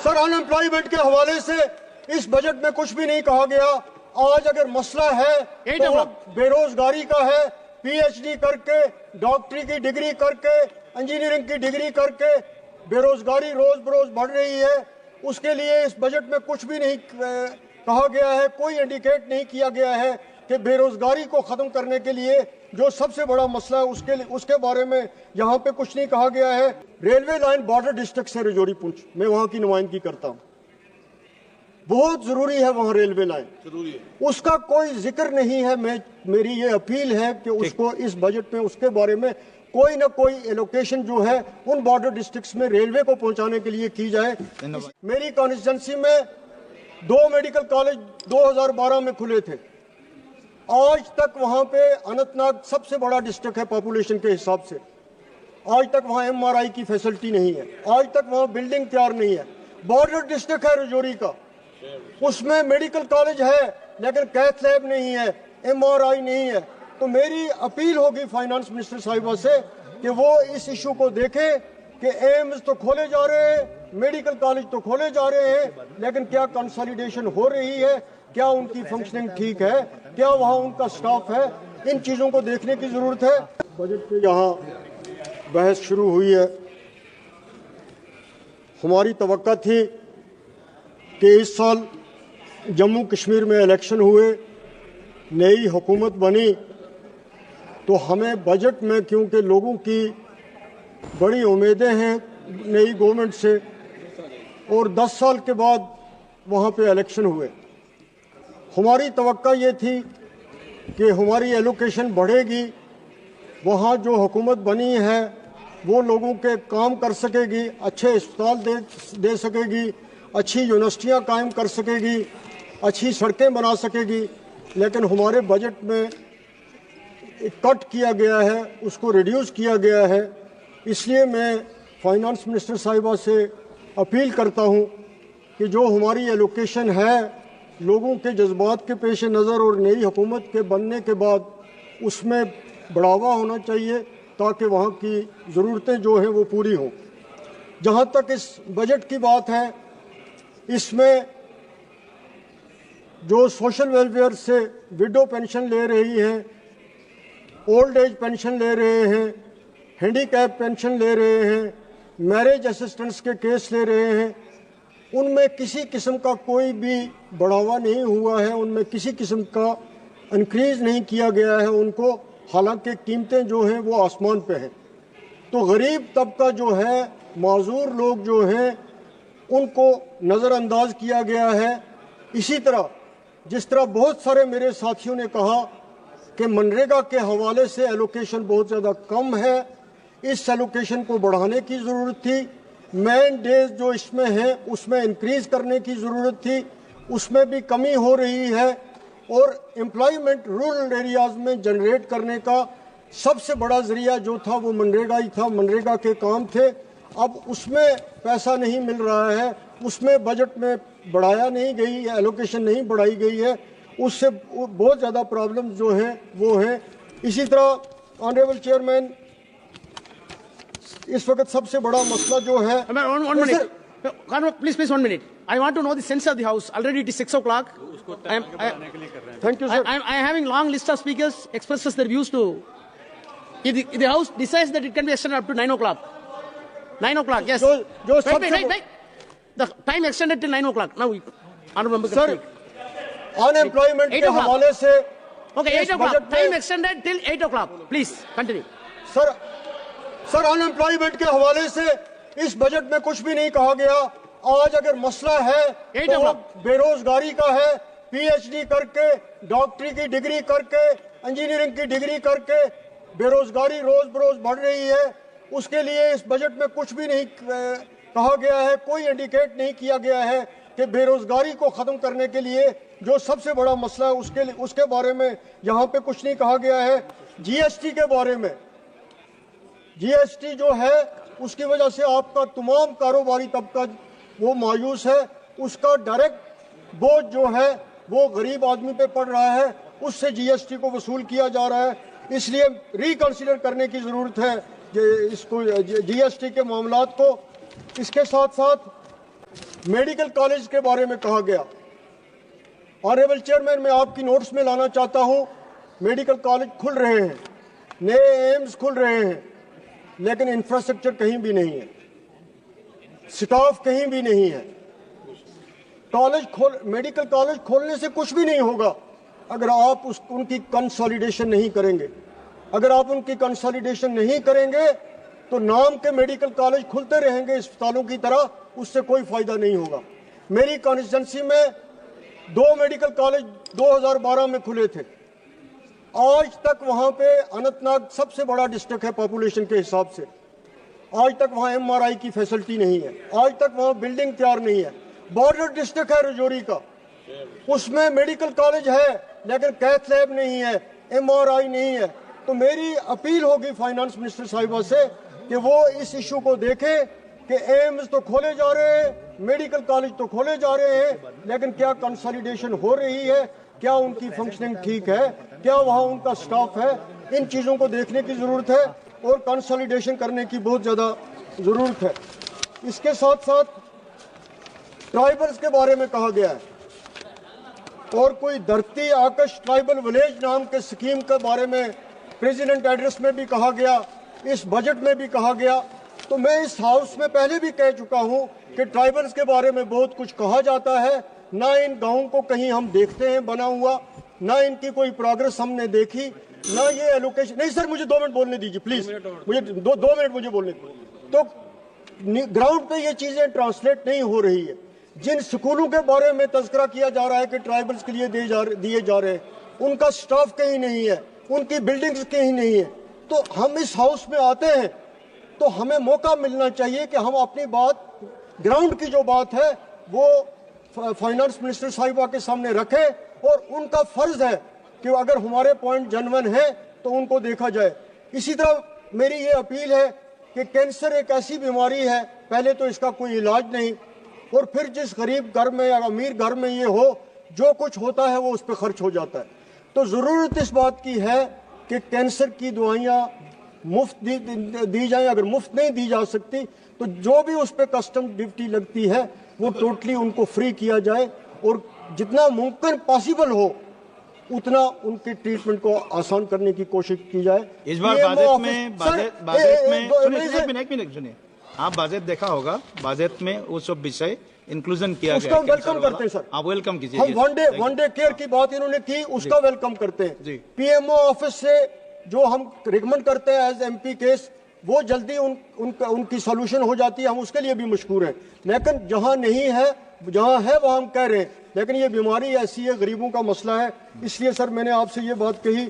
Sir, unemployment के हवाले से इस बजट में कुछ भी नहीं कहा गया। आज अगर मसला है तो बेरोजगारी का है। पीएचडी करके, डॉक्टरी की डिग्री करके, इंजीनियरिंग की डिग्री करके बेरोजगारी रोज बरोज बढ़ रही है। उसके लिए इस बजट में कुछ भी नहीं कहा गया है, कोई इंडिकेट नहीं किया गया है कि बेरोजगारी को खत्म करने के लिए जो सबसे बड़ा मसला है उसके बारे में यहाँ पे कुछ नहीं कहा गया है। रेलवे लाइन बॉर्डर डिस्ट्रिक्ट से रजौरी पुंछ, मैं वहाँ की नुमाइंदगी करता हूँ। बहुत जरूरी है वहाँ रेलवे लाइन, जरूरी है, उसका कोई जिक्र नहीं है। मेरी ये अपील है कि उसको इस बजट में उसके बारे में कोई ना कोई एलोकेशन जो है उन बॉर्डर डिस्ट्रिक्ट्स में रेलवे को पहुंचाने के लिए की जाए। मेरी कॉन्स्टिट्यूंसी में 2 मेडिकल कॉलेज 2012 में खुले थे। आज तक वहां पे अनंतनाग सबसे बड़ा डिस्ट्रिक्ट है पॉपुलेशन के हिसाब से, आज तक वहां एमआरआई की फैसिलिटी नहीं है, आज तक वहां बिल्डिंग तैयार नहीं है। बॉर्डर डिस्ट्रिक्ट है रजौरी का, उसमें मेडिकल कॉलेज है लेकिन कैथ लैब नहीं है, एमआरआई नहीं है। तो मेरी अपील होगी फाइनेंस मिनिस्टर साहिबा से कि वो इस इशू को देखें कि एम्स तो खोले जा रहे हैं, मेडिकल कॉलेज तो खोले जा रहे हैं, लेकिन क्या कंसोलिडेशन हो रही है, क्या उनकी फंक्शनिंग ठीक है, क्या वहाँ उनका स्टाफ है, इन चीज़ों को देखने की ज़रूरत है। बजट पे यहाँ बहस शुरू हुई है। हमारी तवक्का थी कि इस साल जम्मू कश्मीर में इलेक्शन हुए, नई हुकूमत बनी, तो हमें बजट में, क्योंकि लोगों की बड़ी उम्मीदें हैं नई गवर्नमेंट से और 10 साल के बाद वहाँ पे इलेक्शन हुए, हमारी तवक्का ये थी कि हमारी एलोकेशन बढ़ेगी, वहाँ जो हुकूमत बनी है वो लोगों के काम कर सकेगी, अच्छे अस्पताल दे सकेगी, अच्छी यूनिवर्सिटियाँ कायम कर सकेगी, अच्छी सड़कें बना सकेगी। लेकिन हमारे बजट में कट किया गया है, उसको रिड्यूस किया गया है। इसलिए मैं फाइनेंस मिनिस्टर साहिबा से अपील करता हूँ कि जो हमारी एलोकेशन है लोगों के जज्बात के पेश नज़र और नई हुकूमत के बनने के बाद उसमें बढ़ावा होना चाहिए ताकि वहाँ की ज़रूरतें जो हैं वो पूरी हों। जहाँ तक इस बजट की बात है, इसमें जो सोशल वेलफेयर से विडो पेंशन ले रही हैं, ओल्ड एज पेंशन ले रहे हैं, हैंडीकैप पेंशन ले रहे हैं, मैरिज असिस्टेंट्स के केस ले रहे हैं, उनमें किसी किस्म का कोई भी बढ़ावा नहीं हुआ है, उनमें किसी किस्म का इंक्रीज़ नहीं किया गया है उनको, हालांकि कीमतें जो हैं वो आसमान पे हैं। तो गरीब तबका जो है, माजूर लोग जो हैं, उनको नज़रअंदाज किया गया है। इसी तरह जिस तरह बहुत सारे मेरे साथियों ने कहा कि मनरेगा के हवाले से एलोकेशन बहुत ज़्यादा कम है, इस एलोकेशन को बढ़ाने की ज़रूरत थी। मैन डेज जो इसमें है उसमें इंक्रीज़ करने की ज़रूरत थी, उसमें भी कमी हो रही है। और एम्प्लॉयमेंट रूरल एरियाज़ में जनरेट करने का सबसे बड़ा ज़रिया जो था वो मनरेगा ही था, मनरेगा के काम थे। अब उसमें पैसा नहीं मिल रहा है, उसमें बजट में बढ़ाया नहीं गई, एलोकेशन नहीं बढ़ाई गई है, उससे बहुत ज़्यादा प्रॉब्लम जो हैं वो हैं। इसी तरह ऑनरेबल चेयरमैन, इस वक्त सबसे बड़ा मसला जो है, please 1 minute, I want to know the sense of the house. Already it is 6 o'clock. Thank you, sir. I am having long list of speakers expresses their views to. If the house decides that it can be extended up to 9 o'clock. 9 o'clock, yes. Wait. The time extended till 9 o'clock. Now, honorable member. Sir, unemployment के हवाले से. Okay, 8 o'clock. Time extended till 8 o'clock. Please continue. Sir, unemployment के हवाले से इस budget में कुछ भी नहीं कहा गया। आज अगर मसला है तो वो बेरोजगारी का है। पीएचडी करके, डॉक्टरी की डिग्री करके, इंजीनियरिंग की डिग्री करके बेरोजगारी रोज बरोज बढ़ रही है। उसके लिए इस बजट में कुछ भी नहीं कहा गया है, कोई इंडिकेट नहीं किया गया है कि बेरोजगारी को ख़त्म करने के लिए जो सबसे बड़ा मसला है उसके बारे में यहाँ पे कुछ नहीं कहा गया है। जीएसटी के बारे में, जीएसटी जो है उसकी वजह से आपका तमाम कारोबारी तबका वो मायूस है, उसका डायरेक्ट बोझ जो है वो गरीब आदमी पे पड़ रहा है, उससे जीएसटी को वसूल किया जा रहा है। इसलिए रिकंसिडर करने की ज़रूरत है इसको जीएसटी के मामलात को। इसके साथ साथ मेडिकल कॉलेज के बारे में कहा गया। ऑनरेबल चेयरमैन, मैं आपकी नोट्स में लाना चाहता हूं, मेडिकल कॉलेज खुल रहे हैं, नए एम्स खुल रहे हैं, लेकिन इंफ्रास्ट्रक्चर कहीं भी नहीं है, स्टाफ कहीं भी नहीं है। मेडिकल कॉलेज खोलने से कुछ भी नहीं होगा अगर आप उनकी कंसोलिडेशन नहीं करेंगे। अगर आप उनकी कंसोलिडेशन नहीं करेंगे तो नाम के मेडिकल कॉलेज खुलते रहेंगे अस्पतालों की तरह, उससे कोई फायदा नहीं होगा। मेरी कॉन्स्टिट्यूंसी में 2 मेडिकल कॉलेज 2012 में खुले थे। आज तक वहां पे अनंतनाग सबसे बड़ा डिस्ट्रिक्ट है पॉपुलेशन के हिसाब से, आज तक वहां एमआरआई की फैसिलिटी नहीं है, आज तक वहां बिल्डिंग तैयार नहीं है। बॉर्डर डिस्ट्रिक्ट है राजौरी का, उसमें मेडिकल कॉलेज है लेकिन कैथ लैब नहीं है, एमआरआई नहीं है। तो मेरी अपील होगी फाइनेंस मिनिस्टर साहिबा से कि वो इस इशू को देखें कि एम्स तो खोले जा रहे हैं, मेडिकल कॉलेज तो खोले जा रहे हैं, लेकिन क्या कंसोलिडेशन हो रही है, क्या उनकी फंक्शनिंग ठीक है, क्या वहां उनका स्टाफ है, इन चीजों को देखने की जरूरत है और कंसोलिडेशन करने की बहुत ज्यादा जरूरत है। इसके साथ साथ ट्राइबल्स के बारे में कहा गया है और कोई धरती आकाश ट्राइबल विलेज नाम के स्कीम के बारे में प्रेसिडेंट एड्रेस में भी कहा गया, इस बजट में भी कहा गया। तो मैं इस हाउस में पहले भी कह चुका हूं कि ट्राइबल्स के बारे में बहुत कुछ कहा जाता है, ना इन गांवों को कहीं हम देखते हैं बना हुआ, ना इनकी कोई प्रोग्रेस हमने देखी, ना ये एलोकेशन। नहीं सर, मुझे 2 मिनट बोलने दीजिए प्लीज, मुझे 2 मिनट मुझे बोलने दीजिए। तो ग्राउंड पे ये चीजें ट्रांसलेट नहीं हो रही है। जिन स्कूलों के बारे में तज़किरा किया जा रहा है कि ट्राइबल्स के लिए दिए जा रहे हैं, उनका स्टाफ कहीं नहीं है, उनकी बिल्डिंग्स कहीं नहीं है। तो हम इस हाउस में आते हैं तो हमें मौका मिलना चाहिए कि हम अपनी बात, ग्राउंड की जो बात है वो फाइनेंस मिनिस्टर साहिबा के सामने रखें और उनका फर्ज है कि अगर हमारे पॉइंट जेन्युइन है तो उनको देखा जाए। इसी तरह मेरी ये अपील है कि कैंसर एक ऐसी बीमारी है, पहले तो इसका कोई इलाज नहीं, और फिर जिस गरीब घर में या अमीर घर में ये हो, जो कुछ होता है वो उस पर खर्च हो जाता है। तो जरूरत इस बात की है कि कैंसर की दवाइयाँ मुफ्त दी जाएं। अगर मुफ्त नहीं दी जा सकती तो जो भी उस पर कस्टम ड्यूटी लगती है वो टोटली उनको फ्री किया जाए और जितना मुमकिन पॉसिबल हो उतना उनके ट्रीटमेंट को आसान करने की कोशिश की जाए। इस बार बजट में आप बजट देखा होगा, बजट में वो सब विषय इंक्लूजन किया गया, उसका वेलकम करते हैं सर। आप वेलकम कीजिए। हम वन डे केयर की बात इन्होंने की, उसका वेलकम करते हैं। पीएमओ ऑफिस से जो हम रिकमेंड करते हैं एज एमपी केस, वो जल्दी उनकी सॉल्यूशन हो जाती है, हम उसके लिए भी मशकूर हैं। लेकिन जहां नहीं है, जहां है वहां हम कह रहे हैं, लेकिन ये बीमारी ऐसी है, गरीबों का मसला है, इसलिए सर मैंने आपसे ये बात कही।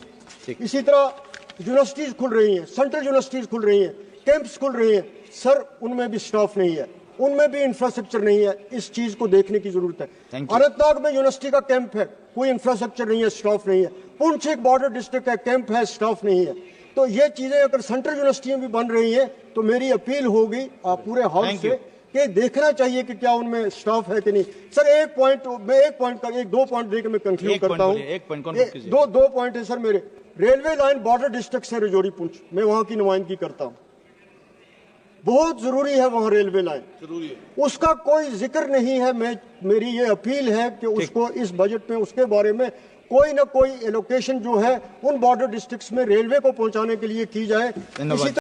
इसी तरह यूनिवर्सिटीज खुल रही हैं, सेंट्रल यूनिवर्सिटीज खुल रही हैं, कैंप्स खुल रही हैं, सर उनमें भी स्टाफ नहीं है, उनमें भी इंफ्रास्ट्रक्चर नहीं है। इस चीज को देखने की जरूरत है। अनंतनाग में यूनिवर्सिटी का कैंप है, कोई इंफ्रास्ट्रक्चर नहीं है, स्टाफ नहीं है। पुंछ एक बॉर्डर डिस्ट्रिक्ट है, कैंप है, स्टाफ नहीं है। तो ये चीजें अगर सेंट्रल यूनिवर्सिटियां भी बन रही हैं तो मेरी अपील होगी आप पूरे हाउस से कि देखना चाहिए कि क्या उनमें स्टाफ है कि नहीं। सर एक पॉइंट 2 पॉइंट देकर मैं कंक्लूड करता हूँ। 2 पॉइंट है सर मेरे। रेलवे लाइन बॉर्डर डिस्ट्रिक्ट से राजौरी पुंछ, मैं वहां की नुमाइंदगी करता हूँ, बहुत जरूरी है वहां रेलवे लाइन, जरूरी है, उसका कोई जिक्र नहीं है। मेरी ये अपील है कि उसको इस बजट में उसके बारे में कोई ना कोई एलोकेशन जो है उन बॉर्डर डिस्ट्रिक्ट्स में रेलवे को पहुंचाने के लिए की जाए। इसी